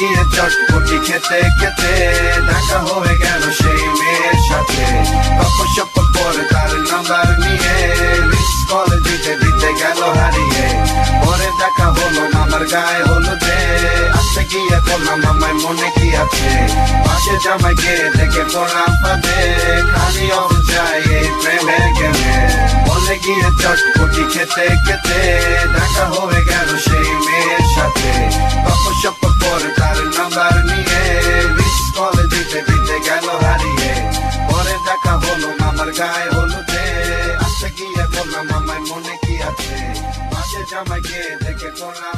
গিয়ে চটপটি খেতে খেতে দেখা হয়ে গেল সেই মেয়ের সাথে। গপসপ করে তার নাম্বার নিয়ে মিস কল দিতে দিতে গেল হারিয়ে। পরে দেখা হলো আমার গায়ে হলুদে, আসতে গিয়ে বললাম আমায় মনে কি আছে। পাশে জামাইকে দেখে পড়লাম পাবে, খালি অফ যায় এই প্রেমের গেমে। বলে গিয়ে চটপটি খেতে খেতে দেখা হয়ে গেল সেই মেয়ের সাথে। গপসপ করে তার নাম্বার নিয়ে মিস কল দিতে দিতে গেল হারিয়ে। পরে দেখা হলো আমার গায়ে হলুদে, আসতে গিয়ে বললাম আমায় মনে কি আছে। পাশে জামাইকে দেখে করলাম